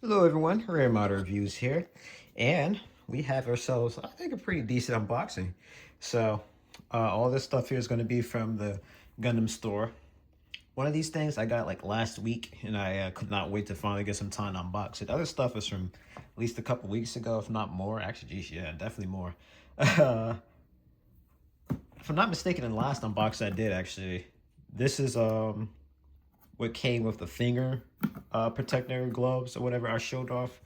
Hello everyone, Rare Model Reviews here, and we have ourselves, I think, a pretty decent unboxing. So, all this stuff here is going to be from the Gundam store. One of these things I got like last week, and I could not wait to finally get some time to unbox it. Other stuff is from at least a couple weeks ago, if not more. Actually, geez, yeah, definitely more. if I'm not mistaken, in the last unbox I did, actually, this is what came with the finger protector gloves or whatever I showed off,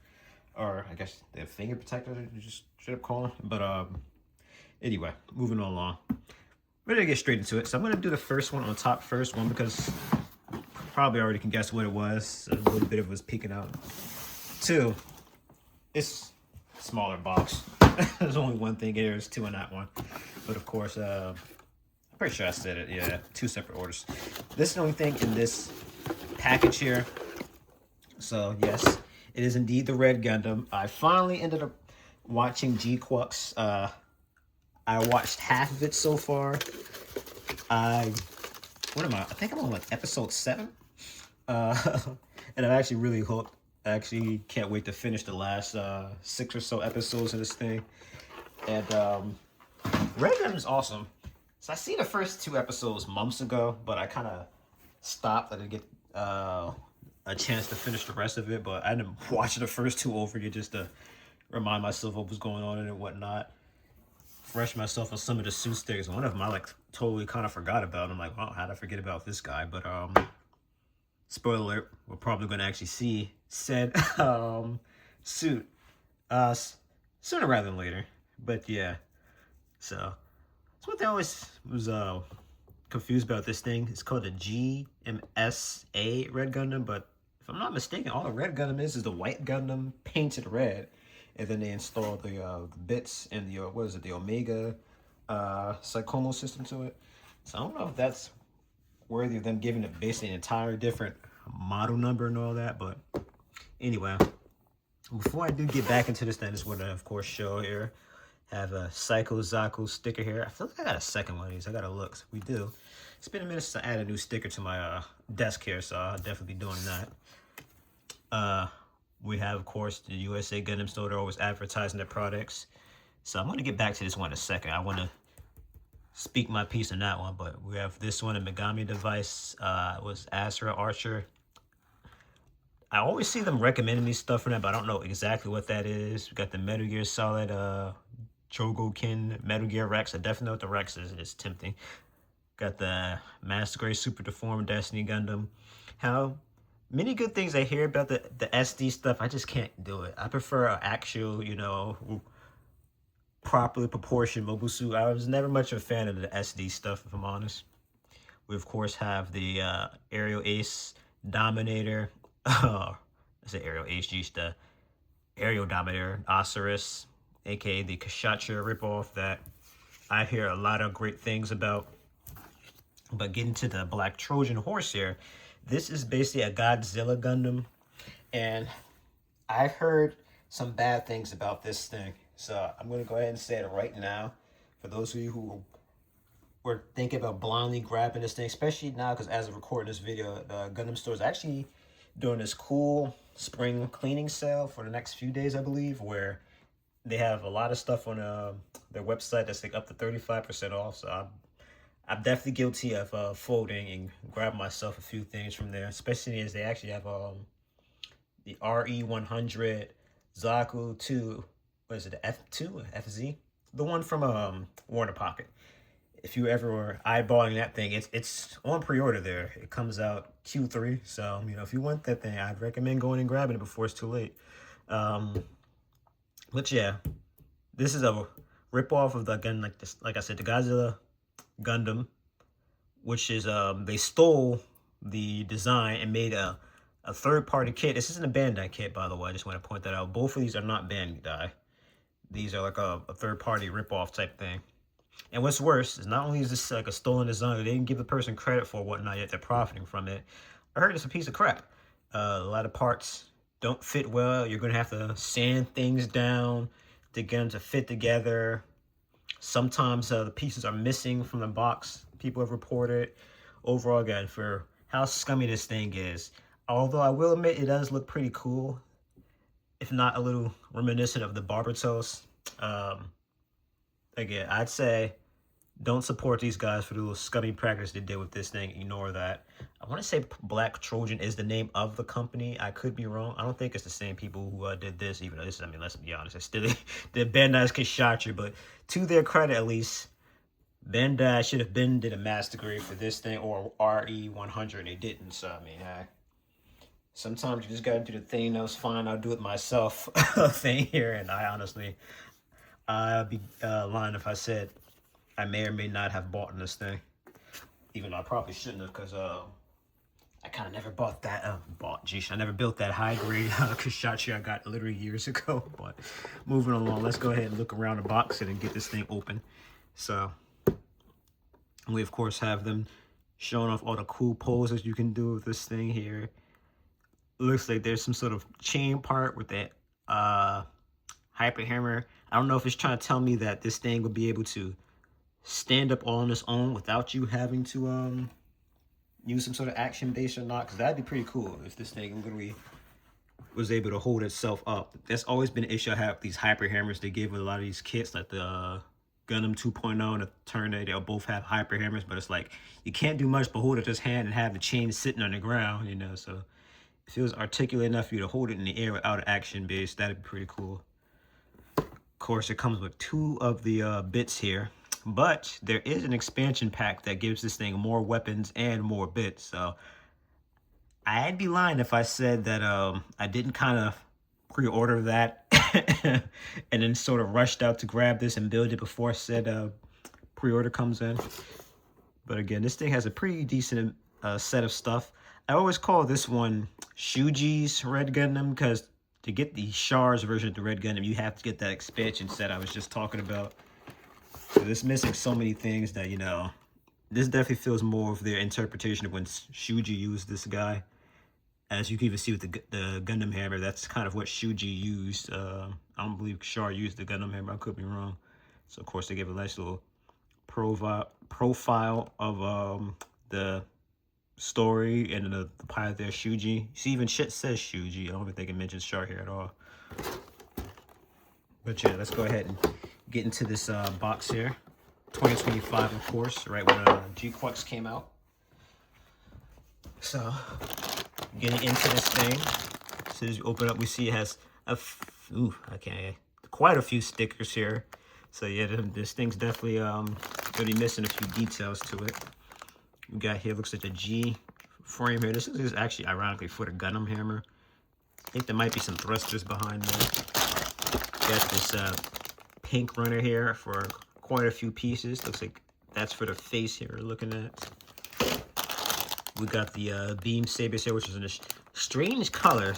or I guess the finger protector, you just straight up call it. But anyway, moving on along. We're gonna get straight into it. So I'm gonna do the first one on top first one because you probably already can guess what it was. A little bit of it was peeking out. Two, it's smaller box. There's only one thing here. There's two in that one. But of course, I'm pretty sure I said it. Yeah, two separate orders. This is the only thing in this package here. So yes, it is indeed the Red Gundam. I finally ended up watching G-Quux. I watched half of it so far. What am I? I think I'm on like episode 7. And I'm actually really hooked. I actually can't wait to finish the last 6 or so episodes of this thing. And Red Gundam is awesome. So I seen the first 2 episodes months ago, but I kind of stopped. I didn't get a chance to finish the rest of it, but I ended up watching the first 2 over again just to remind myself what was going on and whatnot. Refresh myself on some of the suit stickers. One of them I like totally kind of forgot about. I'm like, wow, how did I forget about this guy? But spoiler alert, we're probably going to actually see said suit sooner rather than later. But yeah, so that's what they always was confused about this thing. It's called the GMSA Red Gundam, but if I'm not mistaken, all the Red Gundam is the White Gundam painted red, and then they installed the bits and the what is it, the Omega Psychomo system to it. So I don't know if that's worthy of them giving it basically an entire different model number and all that. But anyway, before I do get back into this, then I just want to, of course, show here. Have a Psycho Zaku sticker here. I feel like I got a second one of these. I gotta look. We do. It's been a minute since I added a new sticker to my desk here, so I'll definitely be doing that. We have, of course, the USA Gundam store. They're always advertising their products. So I'm gonna get back to this one in a second. I want to speak my piece on that one, but we have this one, a Megami device. It was Asura Archer. I always see them recommending me stuff for that, but I don't know exactly what that is. We got the Metal Gear Solid Chogokin Metal Gear Rex. I definitely know what the Rex is. It's tempting. Got the Master Grade Super Deformed Destiny Gundam. How many good things I hear about the SD stuff, I just can't do it. I prefer an actual, you know, properly proportioned mobile suit. I was never much of a fan of the SD stuff, if I'm honest. We, of course, have the Aerial Ace Dominator. I say Aerial Ace, geez, the Aerial Dominator Osiris, aka the Kshatriya ripoff that I hear a lot of great things about. But getting to the Black Trojan Horse here, this is basically a Godzilla Gundam, and I've heard some bad things about this thing. So I'm going to go ahead and say it right now. For those of you who were thinking about blindly grabbing this thing, especially now because as of recording this video, the Gundam store is actually doing this cool spring cleaning sale for the next few days, I believe, where they have a lot of stuff on their website that's like up to 35% off. So I'm definitely guilty of folding and grabbing myself a few things from there, especially as they actually have the RE100 Zaku 2, what is it, the F2, FZ? The one from Warner Pocket. If you ever were eyeballing that thing, it's on pre-order there. It comes out Q3, so you know if you want that thing, I'd recommend going and grabbing it before it's too late. But yeah, this is a rip-off of the gun, like this, like I said, the Godzilla Gundam, which is they stole the design and made a third-party kit. This isn't a Bandai kit, by the way. I just want to point that out. Both of these are not Bandai. These are like a third-party rip-off type thing. And what's worse is not only is this like a stolen design, they didn't give the person credit for whatnot, yet they're profiting from it. I heard it's a piece of crap. A lot of parts don't fit well. You're going to have to sand things down to get them to fit together. Sometimes the pieces are missing from the box. People have reported. Overall, again, for how scummy this thing is, although I will admit it does look pretty cool. if not a little reminiscent of the Barbatos. Um, Again, I'd say don't support these guys for the little scummy practice they did with this thing. Ignore that. I want to say Black Trojan is the name of the company. I could be wrong. I don't think it's the same people who did this, even though this is, I mean, let's be honest, it's still the Bandai's Kshatriya, but to their credit, at least, Bandai should have been did a master grade for this thing or RE100. They didn't, so I mean, sometimes you just gotta do the thing that was fine. I'll do it myself thing here, and I honestly, I'd be lying if I said I may or may not have bought this thing, even though I probably shouldn't have, because I kind of never bought that. I never built that high grade Kshatriya I got literally years ago. But moving along, let's go ahead and look around the box and get this thing open. So we of course have them showing off all the cool poses you can do with this thing here. Looks like there's some sort of chain part with that hyper hammer. I don't know if it's trying to tell me that this thing will be able to stand up all on its own without you having to use some sort of action base or not, because that'd be pretty cool if this thing literally was able to hold itself up. That's always been an issue I have with these hyper hammers they give with a lot of these kits, like the Gundam 2.0 and the Turner. They'll both have hyper hammers, but it's like you can't do much but hold it this hand and have the chain sitting on the ground, you know. So if it was articulate enough for you to hold it in the air without an action base, that'd be pretty cool. Of course, it comes with 2 of the bits here, but there is an expansion pack that gives this thing more weapons and more bits. So I'd be lying if I said that I didn't kind of pre-order that and then sort of rushed out to grab this and build it before said pre-order comes in. But again, this thing has a pretty decent set of stuff. I always call this one Shuji's Red Gundam, because to get the Char's version of the Red Gundam, you have to get that expansion set I was just talking about. So it's missing so many things that, you know, this definitely feels more of their interpretation of when Shuji used this guy. As you can even see with the Gundam hammer, that's kind of what Shuji used. I don't believe Char used the Gundam hammer. I could be wrong. So, of course, they gave a nice little profile of the story and the pilot there, Shuji. See, even shit says Shuji. I don't even think it mentions Char here at all. But yeah, let's go ahead and get into this box here. 2025, of course, right when G-Quix came out. So, getting into this thing. As soon as you open up, we see it has quite a few stickers here. So yeah, this thing's definitely gonna be missing a few details to it. We got here, looks like the G frame here. This is actually ironically for the Gundam hammer. I think there might be some thrusters behind there. Got this pink runner here for quite a few pieces. Looks like that's for the face here we're looking at. We got the beam sabers here, which is in a strange color.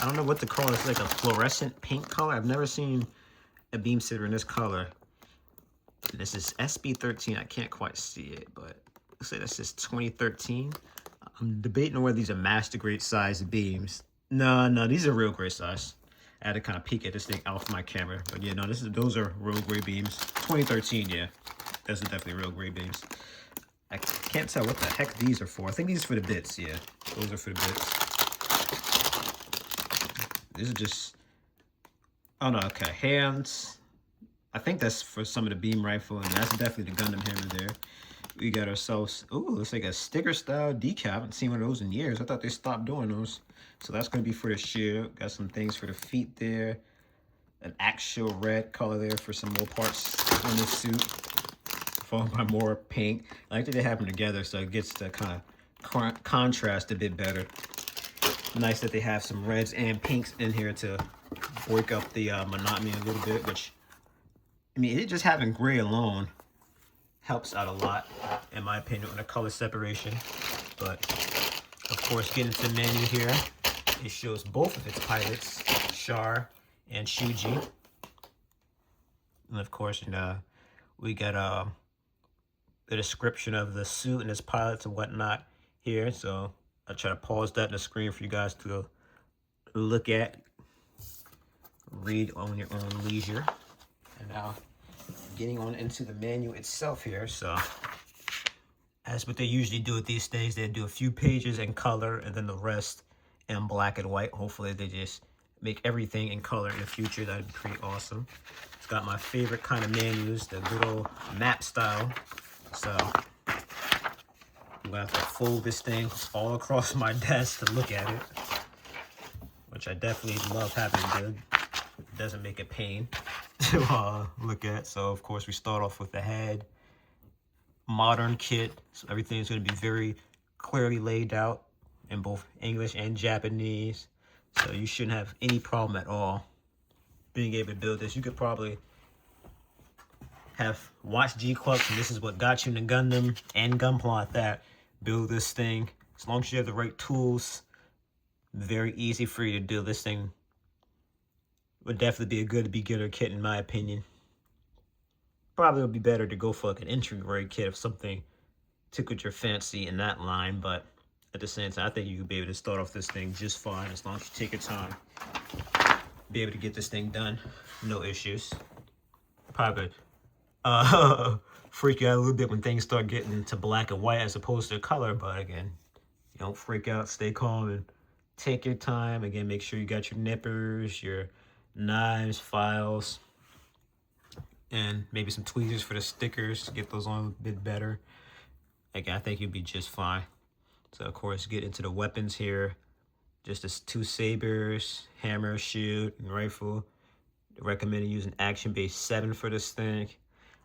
I don't know what to call it. It's like a fluorescent pink color. I've never seen a beam saber in this color. And this is SB13. I can't quite see it, but looks like this is 2013. I'm debating on whether these are master grade size beams. No, these are real grade size. I had to kind of peek at this thing off my camera. But yeah, no, those are real grade beams. 2013, yeah. Those are definitely real grade beams. I can't tell what the heck these are for. I think these are for the bits, yeah. Those are for the bits. These are just... Oh no, okay. Hands. I think that's for some of the beam rifle, and that's definitely the Gundam hammer there. We got ourselves... Ooh, looks like a sticker-style decal. I haven't seen one of those in years. I thought they stopped doing those. So that's going to be for the shield. Got some things for the feet there. An actual red color there for some more parts on this suit. Followed by more pink. I like that they have them together so it gets to kind of contrast a bit better. Nice that they have some reds and pinks in here to break up the monotony a little bit, which, I mean, it just having gray alone helps out a lot, in my opinion, on the color separation. But, of course, getting to the menu here, it shows both of its pilots, Char and Shuji. And, of course, we got the description of the suit and its pilots and whatnot here. So I'll try to pause that in the screen for you guys to look at, read on your own leisure. And now getting on into the menu itself here. So as what they usually do with these things, they do a few pages in color and then the rest in black and white. Hopefully they just make everything in color in the future, that'd be pretty awesome. It's got my favorite kind of menus, the good old map style. So I'm gonna have to fold this thing all across my desk to look at it, which I definitely love having good. It doesn't make a pain to look at. So of course we start off with the head, modern kit. So everything's gonna be very clearly laid out in both English and Japanese. So you shouldn't have any problem at all being able to build this. You could probably have watched G-Clux, and this is what got you into Gundam and Gunpla at that. Build this thing. As long as you have the right tools, very easy for you to do this thing. Would definitely be a good beginner kit in my opinion. Probably would be better to go for like an entry grade kit if something tickled your fancy in that line, but at the same time, I think you could be able to start off this thing just fine as long as you take your time. Be able to get this thing done, no issues. Probably freak you out a little bit when things start getting into black and white as opposed to color, but again, you don't freak out, stay calm and take your time. Again, make sure you got your nippers, your knives, files, and maybe some tweezers for the stickers to get those on a bit better. Again, I think you'd be just fine. So of course, get into the weapons here. Just as 2 sabers, hammer, shield, and rifle. Recommended using action base 7 for this thing.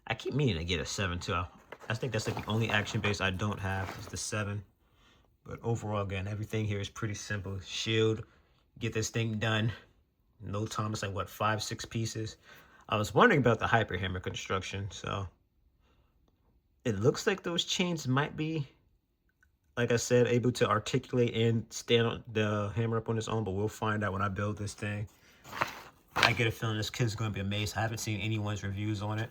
I keep meaning to get a 7 too. I think that's like the only action base I don't have is the 7. But overall, again, everything here is pretty simple. Shield, get this thing done. No time, it's like what, 5-6 pieces. I was wondering about the hyper hammer construction, so it looks like those chains might be, like I said, able to articulate and stand on the hammer up on its own, but we'll find out when I build this thing. I get a feeling this kid's going to be amazing. I haven't seen anyone's reviews on it.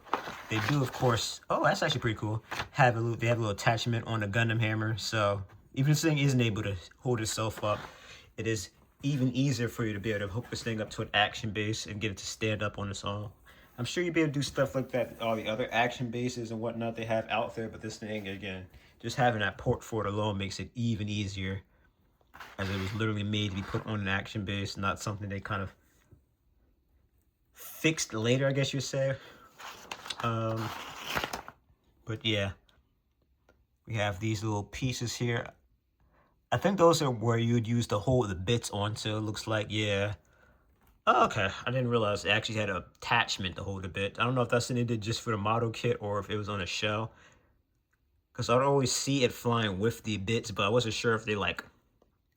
They do, of course. Oh, that's actually pretty cool. They have a little attachment on the Gundam hammer, so even if this thing isn't able to hold itself up, it is even easier for you to be able to hook this thing up to an action base and get it to stand up on its own. I'm sure you'll be able to do stuff like that, all the other action bases and whatnot they have out there, but this thing, again, just having that port for it alone makes it even easier, as it was literally made to be put on an action base, not something they kind of fixed later, I guess you'd say. But yeah, we have these little pieces here. I think those are where you'd use to hold the bits onto. It looks like, yeah. Oh, okay, I didn't realize it actually had an attachment to hold the bit. I don't know if that's something they did just for the model kit or if it was on a shell, because I'd always see it flying with the bits, but I wasn't sure if they like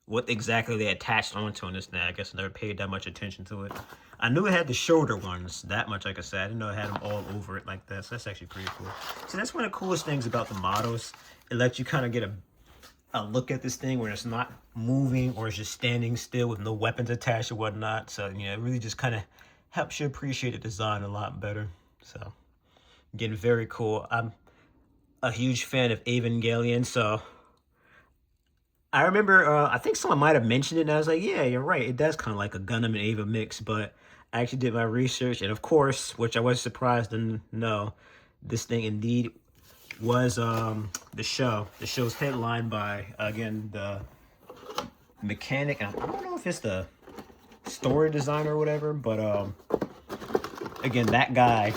what exactly they attached onto on this thing. I guess I never paid that much attention to it. I knew it had the shoulder ones, that much like I said. I didn't know it had them all over it like that, so that's actually pretty cool. So that's one of the coolest things about the models. It lets you kind of get a look at this thing where it's not moving or it's just standing still with no weapons attached or whatnot. So, you know, it really just kind of helps you appreciate the design a lot better. So, again, very cool. I'm a huge fan of Evangelion, so I remember, I think someone might have mentioned it, and I was like, yeah, you're right. It does kind of like a Gundam and Eva mix, but I actually did my research, and of course, which I was surprised to know, this thing indeed was the show. The show's headlined by, again, the mechanic. I don't know if it's the story designer or whatever, but again, that guy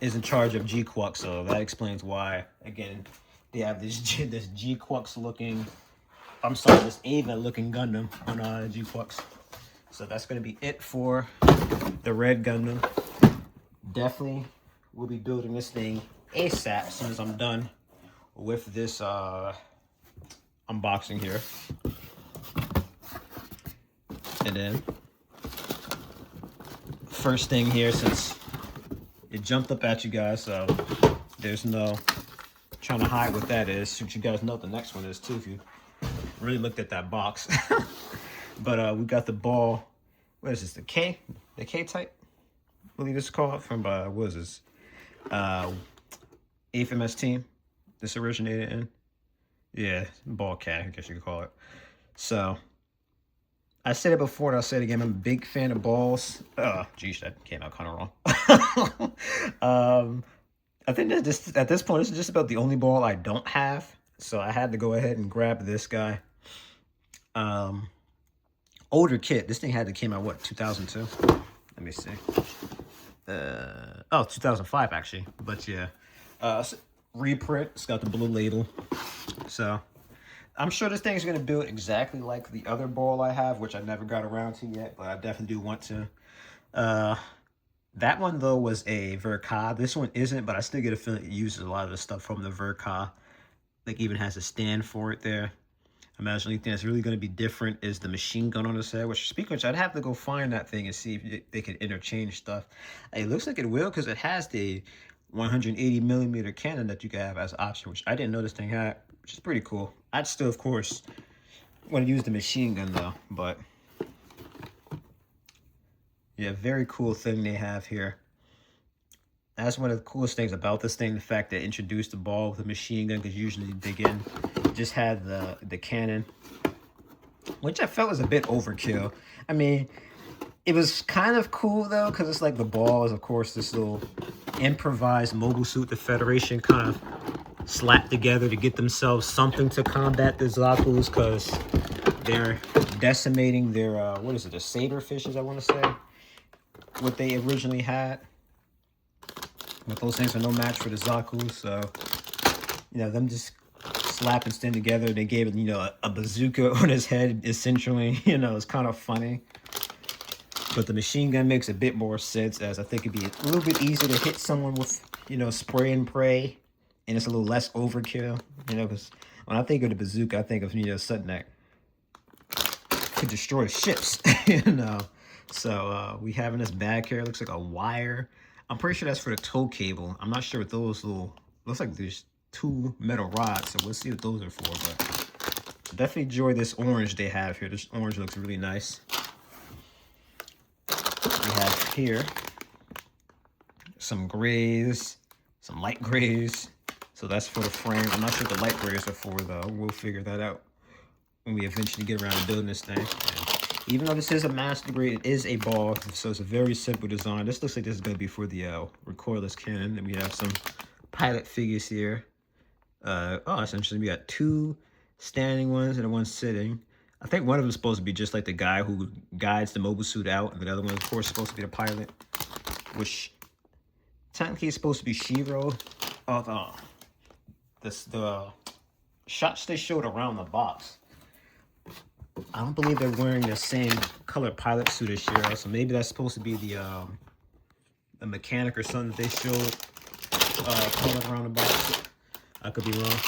is in charge of G-Clux, so that explains why. Again, they have this G-Clux looking, I'm sorry, this Eva looking Gundam on G-Clux. So that's going to be it for the red Gundam. Definitely will be building this thing ASAP as soon as I'm done with this unboxing here. And then first thing here, since it jumped up at you guys, so there's no trying to hide what that is, since you guys know what the next one is too if you really looked at that box. But we got the ball, what is this, the K type, I believe it's called, from what is this, 8th MS team this originated in. Yeah, ball cat, I guess you could call it. So I said it before and I'll say it again, I'm a big fan of balls. Geez, that came out kind of wrong. I think that just at this point, this is just about the only ball I don't have. So I had to go ahead and grab this guy. older kit. This thing had to came out, what, 2002? Let me see. Oh, 2005 actually. But yeah, reprint. It's got the blue label. So I'm sure this thing's gonna build exactly like the other ball I have, which I never got around to yet, but I definitely do want to. That one though was a Verka. This one isn't, but I still get a feeling it uses a lot of the stuff from the Verka. Like even has a stand for it there. Imagine the only thing that's really going to be different is the machine gun on the side. Which, speaking of which, I'd have to go find that thing and see if they could interchange stuff. It looks like it will because it has the 180mm cannon that you can have as an option, which I didn't know this thing had, which is pretty cool. I'd still, of course, want to use the machine gun though, but yeah, very cool thing they have here. That's one of the coolest things about this thing, the fact that it introduced the ball with a machine gun, because usually again just had the cannon, which I felt was a bit overkill. I mean, it was kind of cool though, because it's like the ball is of course this little improvised mobile suit the Federation kind of slapped together to get themselves something to combat the Zaku's, because they're decimating their what is it, the saber fishes, I want to say, what they originally had. But those things are no match for the Zaku, so, you know, them just slapping Stin together, they gave it, you know, a bazooka on his head, essentially. You know, it's kind of funny. But the machine gun makes a bit more sense, as I think it'd be a little bit easier to hit someone with, you know, spray and pray, and it's a little less overkill, you know, because when I think of the bazooka, I think of, you know, something that could destroy ships, you know. So we have in this bag here, it looks like a wire. I'm pretty sure that's for the tow cable. I'm not sure what those little, looks like there's 2 metal rods, so we'll see what those are for. But definitely enjoy this orange they have here. This orange looks really nice. We have here some grays, some light grays. So that's for the frame. I'm not sure what the light grays are for though. We'll figure that out when we eventually get around to building this thing. And even though this is a master grade, it is a ball, so it's a very simple design. This looks like this is going to be for the recoilless cannon. And we have some pilot figures here. Oh, essentially we got 2 standing ones and 1 sitting. I think one of them is supposed to be just like the guy who guides the mobile suit out, and the other one, of course, is supposed to be the pilot, which technically is supposed to be Shiro. Oh, the shots they showed around the box, I don't believe they're wearing the same color pilot suit as Shiro, so maybe that's supposed to be the mechanic or something that they showed color around the box. I could be wrong.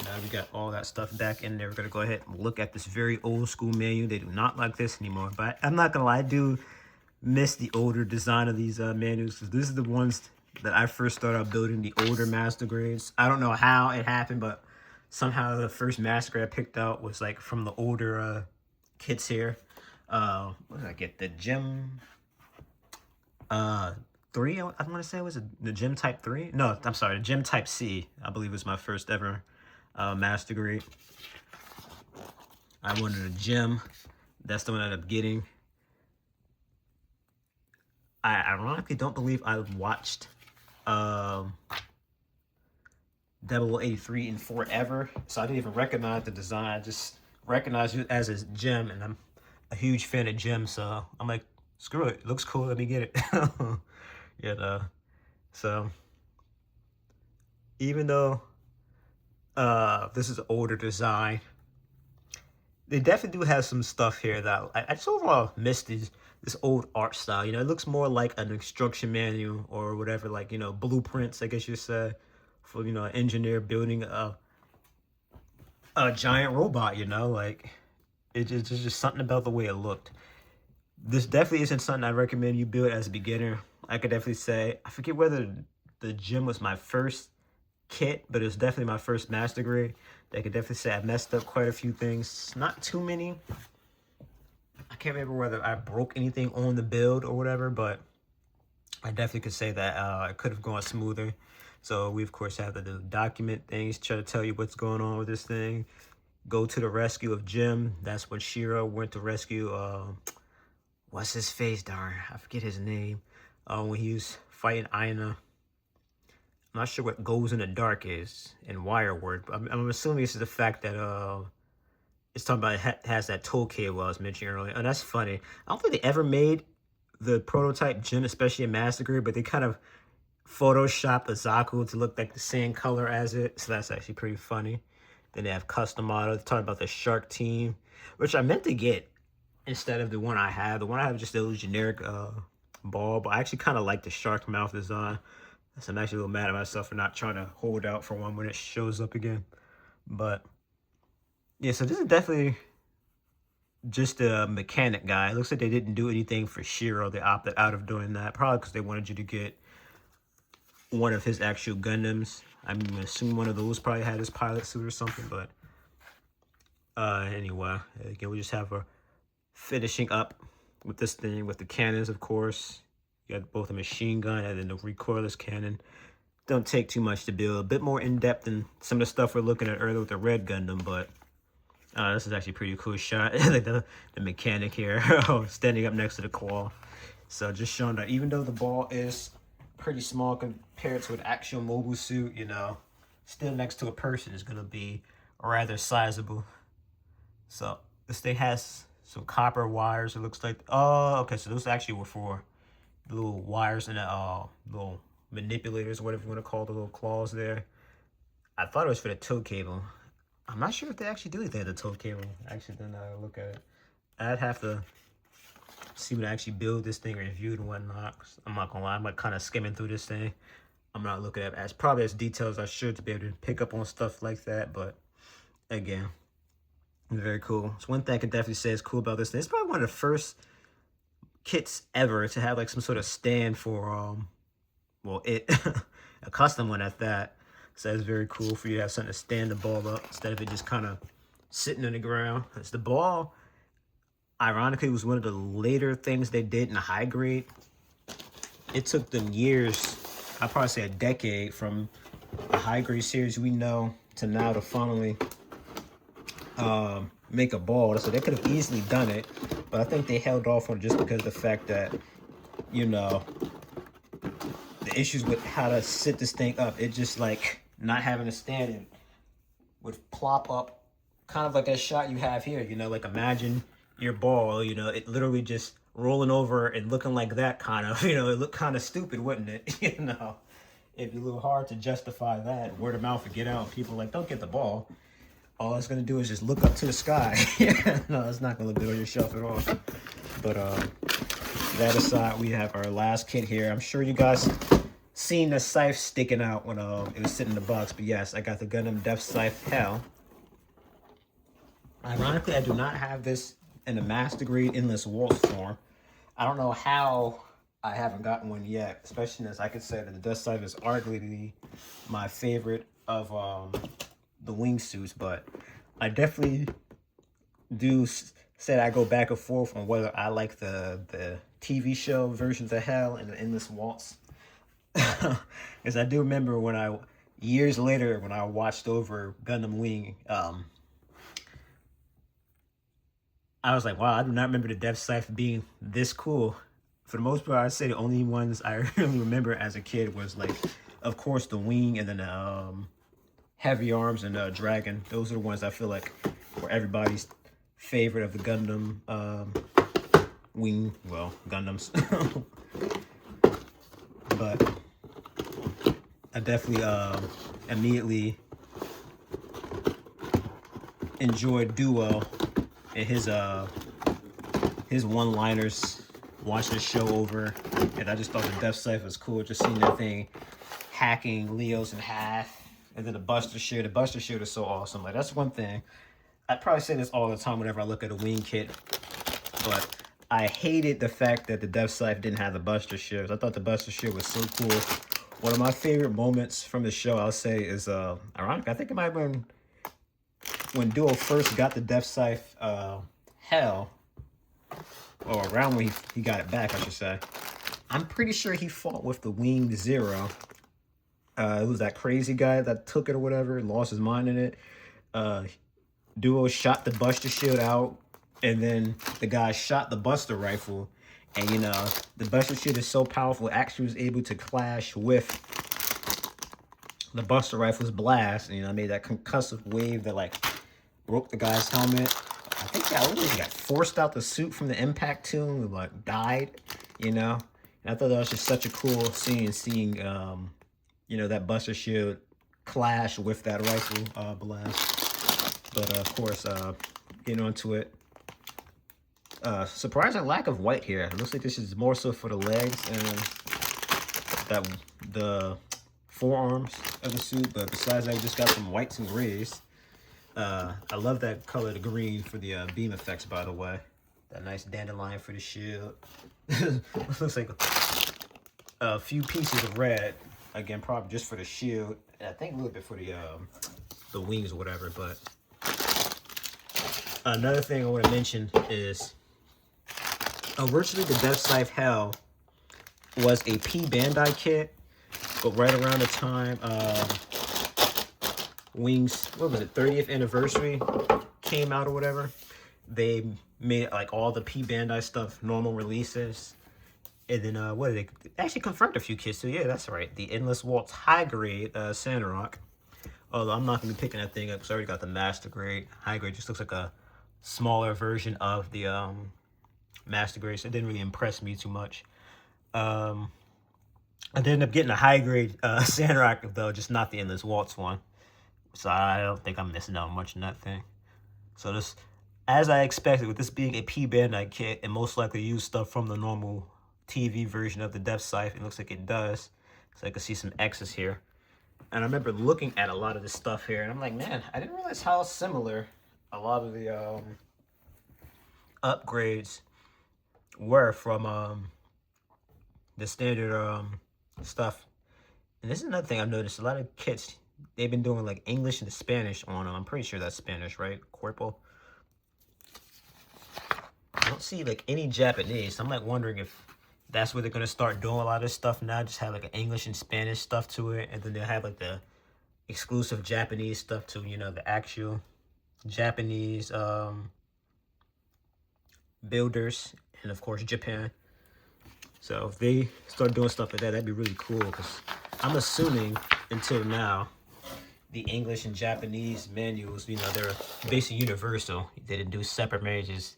Now we got all that stuff back in there. We're gonna go ahead and look at this very old school menu. They do not like this anymore, but I'm not gonna lie, I do miss the older design of these menus, because this is the ones that I first started out building, the older master grades. I don't know how it happened, but somehow the first master grade I picked out was like from the older kits here. What did I get? The Gem 3, I want to say, was it the Gem Type 3? No, I'm sorry, the Gem Type C, I believe was my first ever master grade. I wanted a Gem. That's the one I ended up getting. I ironically don't believe I watched 0083 in forever, so I didn't even recognize the design. I just recognized it as a gem, and I'm a huge fan of gems, so I'm like, screw it, looks cool, let me get it. Yeah, so even though this is an older design, they definitely do have some stuff here that I just overall miss this old art style. You know, it looks more like an instruction manual or whatever, like, you know, blueprints, I guess you said, for, you know, an engineer building a giant robot, you know, like, it's just something about the way it looked. This definitely isn't something I recommend you build as a beginner. I could definitely say, I forget whether the Gem was my first kit, but it was definitely my first master grade. I could definitely say I messed up quite a few things. Not too many. I can't remember whether I broke anything on the build or whatever, but I definitely could say that it could have gone smoother. So we, of course, have to document things, try to tell you what's going on with this thing. Go to the rescue of Jim. That's when Shiro went to rescue, what's his face, darn, I forget his name. When he was fighting Aina. I'm not sure what goes in the dark is in Wire Word, but I'm assuming this is the fact that it's talking about has that tow cable I was mentioning earlier. And that's funny. I don't think they ever made the prototype Jin, especially in Master Grade, but they kind of photoshopped the Zaku to look like the same color as it. So that's actually pretty funny. Then they have custom models. Talking about the Shark Team, which I meant to get instead of the one I have. The one I have is just a generic ball, but I actually kind of like the shark mouth design. So I'm actually a little mad at myself for not trying to hold out for one when it shows up again. But yeah, so this is definitely just a mechanic guy. It looks like they didn't do anything for Shiro. They opted out of doing that, probably because they wanted you to get one of his actual Gundams. I'm gonna assume one of those probably had his pilot suit or something. But anyway, again, we just have a finishing up with this thing with the cannons, of course. You got both a machine gun and then the recoilless cannon. Don't take too much to build. A bit more in-depth than some of the stuff we're looking at earlier with the Red Gundam, but this is actually a pretty cool shot. Like the mechanic here standing up next to the claw. So just showing that even though the ball is pretty small compared to an actual mobile suit, you know, still next to a person is going to be rather sizable. So this thing has some copper wires, it looks like. Oh, okay, so those actually were for the little wires and the little manipulators, whatever you want to call the little claws there. I thought it was for the tow cable. I'm not sure if they actually do anything to the tow cable. Actually, then I look at it. I'd have to see when I actually build this thing, review it and whatnot. I'm not gonna lie, I'm like kind of skimming through this thing. I'm not looking at as probably as detailed as I should to be able to pick up on stuff like that. But again, very cool. So one thing I can definitely say is cool about this thing. It's probably one of the first kits ever to have like some sort of stand for well, a custom one at that. So that's very cool for you to have something to stand the ball up instead of it just kind of sitting on the ground. It's the ball, ironically, was one of the later things they did in the high grade. It took them years, I'd probably say a decade, from the high grade series we know to now to finally make a ball. So they could have easily done it, but I think they held off on it just because of the fact that, you know, the issues with how to sit this thing up. It just like not having a stand, it would plop up kind of like that shot you have here. You know, like imagine your ball, you know, it literally just rolling over and looking like that kind of, you know, it looked kind of stupid, wouldn't it? You know, it'd be a little hard to justify that. Word of mouth would get out. People like, don't get the ball. All it's going to do is just look up to the sky. No, it's not going to look good on your shelf at all. But that aside, we have our last kit here. I'm sure you guys seen the scythe sticking out when it was sitting in the box. But yes, I got the Gundam Death Scythe Hell. Ironically, I do not have this in the Master Grade Endless Waltz form. I don't know how I haven't gotten one yet, especially as I could say that the Death Scythe is arguably my favorite of the wingsuits, but I definitely do say I go back and forth on whether I like the TV show versions of Hell and the Endless Waltz. Because I do remember when years later when I watched over Gundam Wing, I was like, wow, I do not remember the Death Scythe being this cool. For the most part, I'd say the only ones I really remember as a kid was like, of course, the Wing and then Heavy Arms and Dragon. Those are the ones I feel like were everybody's favorite of the Gundam Wing, well, Gundams. But I definitely immediately enjoyed Duo and his one-liners, watching the show over, and I just thought the Death Scythe was cool. Just seeing that thing hacking Leos in half. And then the Buster Shield. The Buster Shield is so awesome. Like, that's one thing. I probably say this all the time whenever I look at a Wing kit. But I hated the fact that the Death Scythe didn't have the Buster Shield. I thought the Buster Shield was so cool. One of my favorite moments from the show, I'll say, is ironic. I think it might have been when Duo first got the Death Scythe Hell. Or around when he got it back, I should say. I'm pretty sure he fought with the Wing Zero. It was that crazy guy that took it or whatever and lost his mind in it. Duo shot the Buster Shield out, and then the guy shot the Buster Rifle. And, you know, the Buster Shield is so powerful, it actually was able to clash with the Buster Rifle's blast. And, you know, made that concussive wave that, like, broke the guy's helmet. I think he got forced out the suit from the impact tomb and like died, you know. And I thought that was just such a cool scene, seeing you know, that Buster Shield clash with that rifle blast. But of course, getting onto it. Surprising lack of white here. It looks like this is more so for the legs and the forearms of the suit. But besides that, we just got some whites and grays. I love that color, the green, for the beam effects, by the way. That nice dandelion for the shield. Looks like a few pieces of red. Again, probably just for the shield. And I think a little bit for the wings or whatever. But another thing I want to mention is originally the Death Scythe Hell was a P Bandai kit. But right around the time Wings, what was it, 30th anniversary came out or whatever, they made like all the P Bandai stuff normal releases. And then what did they actually confirmed a few kits? So yeah, that's right, the Endless Waltz high grade Sandrock. Although I'm not gonna be picking that thing up because I already got the master grade. High grade just looks like a smaller version of the master grade, so it didn't really impress me too much. I did end up getting a high grade Sandrock though, just not the Endless Waltz one. So I don't think I'm missing out much in that thing. So this, as I expected, with this being a P Bandai kit and most likely use stuff from the normal TV version of the Death Scythe, it looks like it does. So I can see some X's here. And I remember looking at a lot of this stuff here, and I'm like, man, I didn't realize how similar a lot of the upgrades were from the standard stuff. And this is another thing I've noticed. A lot of kits, they've been doing like English and Spanish on them. I'm pretty sure that's Spanish, right? Corporal. I don't see like any Japanese. I'm like wondering if that's where they're gonna start doing a lot of this stuff now. Just have like an English and Spanish stuff to it, and then they'll have like the exclusive Japanese stuff to, you know, the actual Japanese builders, and of course Japan. So if they start doing stuff like that, that'd be really cool, because I'm assuming until now the English and Japanese manuals, you know, they're basically universal. They didn't do separate marriages.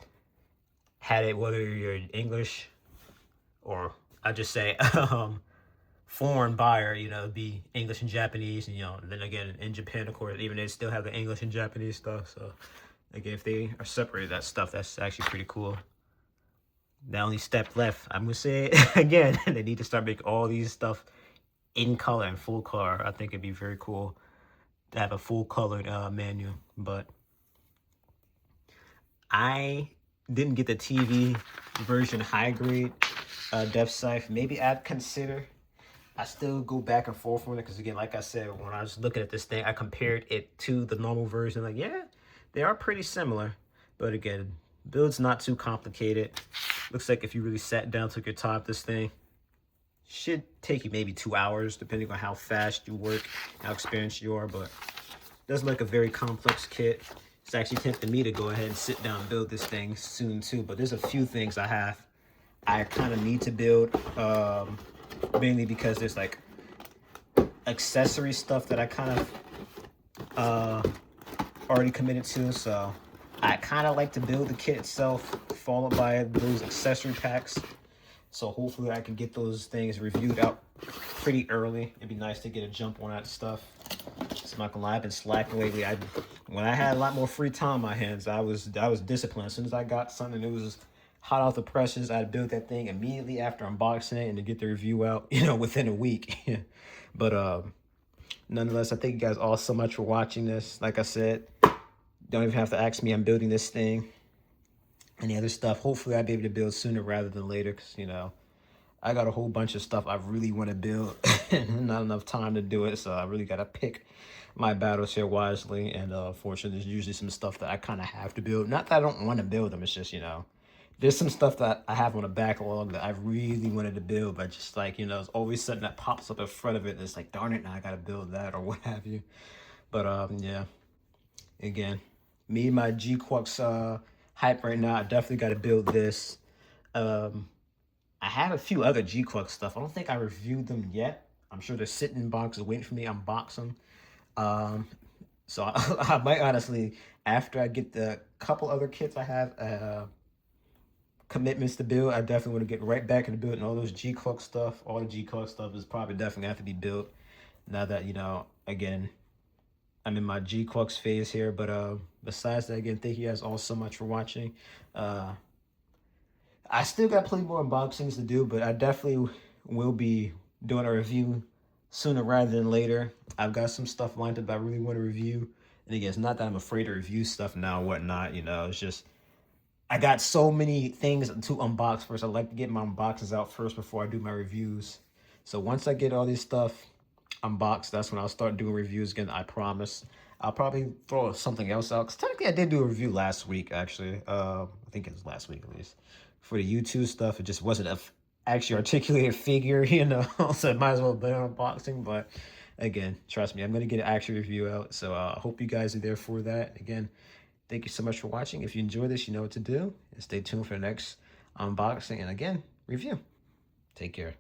Had it, whether you're English or I just say foreign buyer, you know, it'd be English and Japanese, and you know, and then again in Japan, of course, even they still have the English and Japanese stuff. So again, if they are separated that stuff, that's actually pretty cool. The only step left, I'm gonna say it again, they need to start making all these stuff in color and full color. I think it'd be very cool to have a full colored menu. But I didn't get the TV version high grade Death Scythe. Maybe I'd consider. I still go back and forth on it because, again, like I said, when I was looking at this thing, I compared it to the normal version. Like, yeah, they are pretty similar. But again, build's not too complicated. Looks like if you really sat down, took your time, this thing should take you maybe 2 hours, depending on how fast you work, how experienced you are. But it does look like a very complex kit. It's actually tempting me to go ahead and sit down and build this thing soon too. But there's a few things I kind of need to build, mainly because there's like accessory stuff that I kind of already committed to. So I kind of like to build the kit itself, followed by those accessory packs. So hopefully I can get those things reviewed out pretty early. It'd be nice to get a jump on that stuff. So I'm not gonna lie, I've been slacking lately. When I had a lot more free time on my hands, I was disciplined. As soon as I got something, it was hot off the presses, I'd build that thing immediately after unboxing it and to get the review out, you know, within a week. But nonetheless, I thank you guys all so much for watching this. Like I said, don't even have to ask me. I'm building this thing. Any other stuff, hopefully I'll be able to build sooner rather than later, because, you know, I got a whole bunch of stuff I really want to build and not enough time to do it. So I really got to pick my battles here wisely. And fortunately, there's usually some stuff that I kind of have to build. Not that I don't want to build them. It's just, you know, there's some stuff that I have on a backlog that I really wanted to build, but just like, you know, there's always something that pops up in front of it. And it's like, darn it, now I got to build that or what have you. But yeah, again, me and my G-Quux hype right now. I definitely got to build this. I have a few other G-Quux stuff. I don't think I reviewed them yet. I'm sure they're sitting in boxes waiting for me to unbox them. So I might honestly, after I get the couple other kits I have commitments to build, I definitely want to get right back into building all those G Cloak stuff. All the G Cloak stuff is probably definitely have to be built now that, again, I'm in my G Cloaks phase here. But besides that, again, thank you guys all so much for watching. Uh, I still got plenty more unboxings to do, but I definitely will be doing a review sooner rather than later. I've got some stuff lined up I really want to review. And again, it's not that I'm afraid to review stuff now and whatnot, it's just I got so many things to unbox first. I like to get my unboxings out first before I do my reviews. So once I get all this stuff unboxed, that's when I'll start doing reviews again, I promise. I'll probably throw something else out. Because technically I did do a review last week, actually. I think it was last week at least. For the YouTube stuff, it just wasn't a actually articulated figure, so it might as well be an unboxing. But again, trust me, I'm going to get an actual review out. So I hope you guys are there for that. Again, thank you so much for watching. If you enjoy this, you know what to do. And stay tuned for the next unboxing and again, review. Take care.